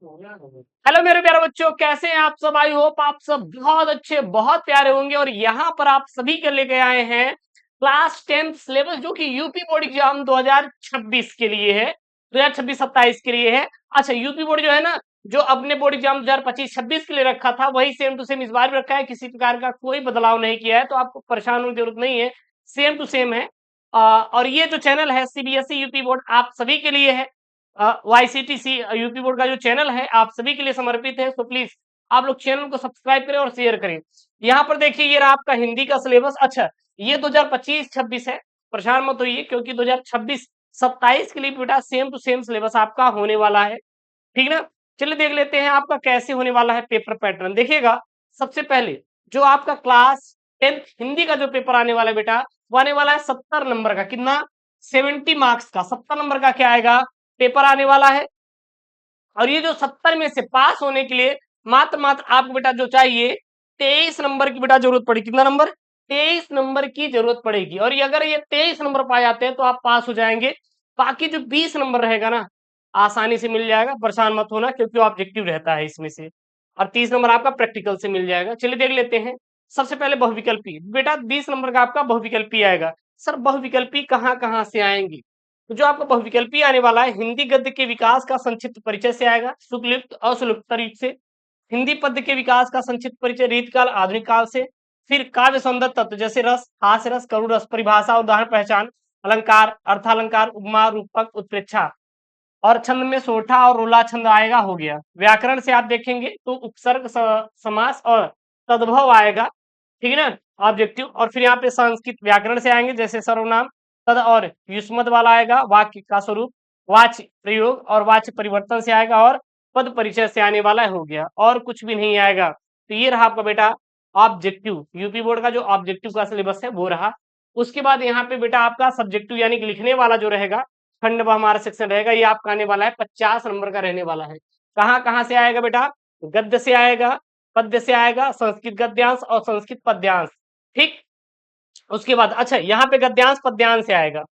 Hello मेरे प्यारे बच्चों, कैसे हैं आप सब। आई होप आप सब बहुत अच्छे बहुत प्यारे होंगे। और यहाँ पर आप सभी के लेके आए हैं क्लास 10 सिलेबस, जो कि यूपी बोर्ड एग्जाम 2026 के लिए है, 2026-27 के लिए है। अच्छा, यूपी बोर्ड जो है ना, जो अपने बोर्ड एग्जाम 2025-26 के लिए रखा था, वही सेम टू सेम इस बार भी रखा है। किसी प्रकार का कोई बदलाव नहीं किया है, तो आपको परेशान होने की जरूरत नहीं है, सेम टू सेम है। और ये जो चैनल है सीबीएसई यूपी बोर्ड आप सभी के लिए है। वाईसीटीसी यूपी बोर्ड का जो चैनल है आप सभी के लिए समर्पित है। तो प्लीज आप लोग चैनल को सब्सक्राइब करें और शेयर करें। यहाँ पर देखिए, ये रहा आपका हिंदी का सिलेबस। अच्छा, ये 2025-26 है, परेशान मत होइए, क्योंकि 2026-27 के लिए बेटा सेम टू सेम सिलेबस आपका होने वाला है, ठीक ना। चलिए देख लेते हैं आपका कैसे होने वाला है पेपर पैटर्न। देखिएगा, सबसे पहले जो आपका क्लास 10th हिंदी का जो पेपर आने वाला है बेटा, वो आने वाला है 70 नंबर का। कितना? 70 मार्क्स का 70 नंबर का क्या आएगा, पेपर आने वाला है। और ये जो 70 में से पास होने के लिए मात्र मात्र आपको बेटा जो चाहिए 23 नंबर की बेटा जरूरत पड़ेगी। कितना नंबर? 23 नंबर की जरूरत पड़ेगी। और ये अगर ये 23 नंबर पा जाते हैं तो आप पास हो जाएंगे। बाकी जो 20 नंबर रहेगा ना, आसानी से मिल जाएगा, परेशान मत होना, क्योंकि ऑब्जेक्टिव रहता है इसमें से। और 30 नंबर आपका प्रैक्टिकल से मिल जाएगा। चलिए देख लेते हैं। सबसे पहले बहुविकल्पी बेटा 20 नंबर का आपका बहुविकल्पी आएगा। सर बहुविकल्पी कहाँ कहाँ से आएंगे? तो जो आपका बहुविकल्पी आने वाला है, हिंदी गद्य के विकास का संक्षिप्त परिचय से आएगा, सुक्लिप्त असुलुप्त रीत से। हिंदी पद्य के विकास का संक्षिप्त परिचय रीतकाल आधुनिक काल से। फिर काव्य सौंदर्य तत्व जैसे रस, हास्य रस, करुण रस, परिभाषा, उदाहरण, पहचान, अलंकार, अर्थालंकार, उपमा, रूपक, उत्प्रेक्षा। और छंद में सोठा और रोला छंद आएगा, हो गया। व्याकरण से आप देखेंगे तो उपसर्ग, समास और तद्भव आएगा, ठीक है ना, ऑब्जेक्टिव। और फिर यहाँ पे संस्कृत व्याकरण से आएंगे, जैसे सर्वनाम, तद और युष्मद वाला आएगा, वाक्य का स्वरूप, वाच्य प्रयोग और वाच्य परिवर्तन से आएगा, और पद परिचय से आने वाला है, हो गया। और कुछ भी नहीं आएगा। तो ये रहा आपका बेटा ऑब्जेक्टिव, यूपी बोर्ड का जो ऑब्जेक्टिव का सिलेबस है वो रहा। उसके बाद यहाँ पे बेटा आपका सब्जेक्टिव यानी कि लिखने वाला जो रहेगा, खंड व हमारा सेक्शन रहेगा, ये आपका आने वाला है 50 नंबर का रहने वाला है। कहाँ कहाँ से आएगा बेटा? गद्य से आएगा, पद्य से आएगा, संस्कृत गद्यांश और संस्कृत पद्यांश, ठीक। उसके बाद अच्छा, यहाँ पे गद्यांश पद्यांश से आएगा।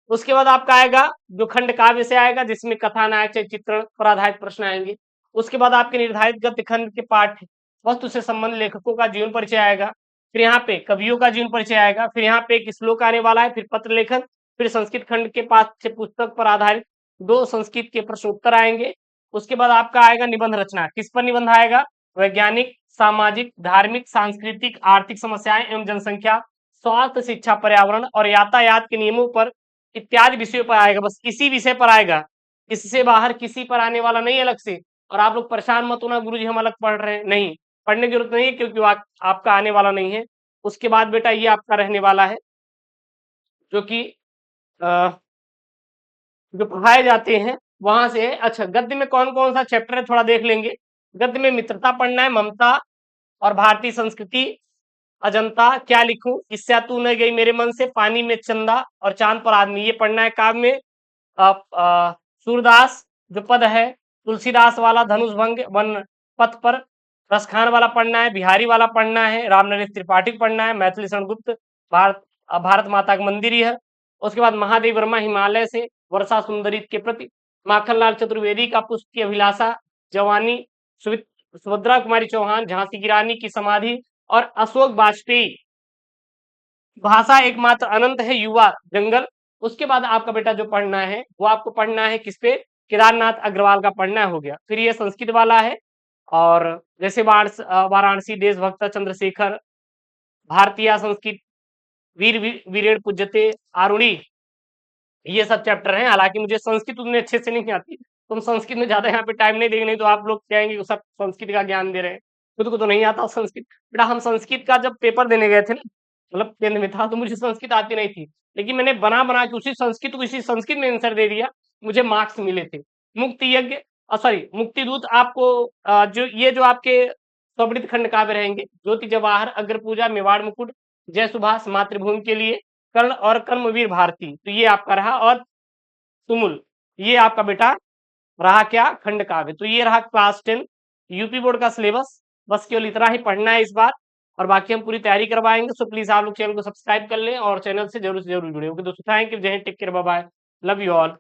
उसके बाद आपका आएगा जो खंड काव्य से आएगा, जिसमें कथा, नायक, चित्रण पर आधारित प्रश्न आएंगे। उसके बाद आपके निर्धारित गद्य खंड के पाठ वस्तु से संबंध लेखकों का जीवन परिचय आएगा। फिर यहाँ पे कवियों का जीवन परिचय आएगा। फिर यहाँ पे एक श्लोक आने वाला है, फिर पत्र लेखन, फिर संस्कृत खंड के पाठ्य पुस्तक पर आधारित 2 संस्कृत के प्रश्न उत्तर आएंगे। उसके बाद आपका आएगा निबंध रचना। किस पर निबंध आएगा? वैज्ञानिक, सामाजिक, धार्मिक, सांस्कृतिक, आर्थिक समस्याएं एवं जनसंख्या, स्वास्थ्य, शिक्षा, पर्यावरण और यातायात के नियमों पर इत्यादि विषयों पर आएगा। बस इसी विषय पर आएगा, इससे बाहर किसी पर आने वाला नहीं अलग से। और आप लोग परेशान मत होना, गुरुजी हम अलग पढ़ रहे हैं, नहीं, पढ़ने की जरूरत नहीं है, क्योंकि आपका आने वाला नहीं है। उसके बाद बेटा ये आपका रहने वाला है जो कि जो पढ़ाए जाते हैं वहां से। अच्छा, गद्य में कौन कौन सा चैप्टर है थोड़ा देख लेंगे। गद्य में मित्रता पढ़ना है, ममता और भारतीय संस्कृति, अजंता, क्या लिखूं, इससे तू न गई मेरे मन से, पानी में चंदा और चांद पर आदमी, ये पढ़ना है। काव्य में सूरदास जो पद है, तुलसीदास वाला धनुष भंग, वन पथ पर, रसखान वाला पढ़ना है, बिहारी वाला पढ़ना है, रामनरेश त्रिपाठी पढ़ना है, मैथिली शरण गुप्त, भारत भारत माता का मंदिर ही है। उसके बाद महादेव वर्मा हिमालय से, वर्षा सुंदरी के प्रति, माखनलाल चतुर्वेदी का पुष्प की अभिलाषा, जवानी, सुभद्रा कुमारी चौहान, झांसी की रानी की समाधि और अशोक वाजपेयी, भाषा एकमात्र अनंत है, युवा, जंगल। उसके बाद आपका बेटा जो पढ़ना है वो आपको पढ़ना है किस पे? केदारनाथ अग्रवाल का पढ़ना हो गया। फिर ये संस्कृत वाला है, और जैसे वाराणसी देशभक्त चंद्रशेखर, भारतीय संस्कृत, वीरेण पूज्यते, आरुणि, ये सब चैप्टर हैं। हालांकि मुझे संस्कृत उतने अच्छे से नहीं आती, तुम संस्कृत में ज्यादा यहाँ पे टाइम नहीं देंगे, नहीं तो आप लोग कहेंगे कि सब संस्कृत का ज्ञान दे रहे हैं, खुद को तो नहीं आता संस्कृत। बेटा हम संस्कृत का जब पेपर देने गए थे ना, मतलब केंद्र में था, तो मुझे संस्कृत आती नहीं थी, लेकिन मैंने बना बना के उसी संस्कृत को इसी संस्कृत में आंसर दे दिया, मुझे मार्क्स मिले थे। मुक्ति यज्ञ, सॉरी मुक्ति दूत आपको जो ये जो आपके स्वृत खंड काव्य रहेंगे, ज्योति जवाहर, अग्र पूजा, मेवाड़ मुकुट, जय सुभाष, मातृभूमि के लिए, कर्ण और कर्मवीर भारती, तो ये आपका रहा। और तुमुल, ये आपका बेटा रहा क्या? खंड काव्य। तो ये रहा क्लास 10 यूपी बोर्ड का सिलेबस। बस केवल इतना ही पढ़ना है इस बार, और बाकी हम पूरी तैयारी करवाएंगे। सो प्लीज आप लोग चैनल को सब्सक्राइब कर लें और चैनल से जरूर जुड़े। ओके दोस्तों, thank you, Jai Hind, take care, bye bye, love you all.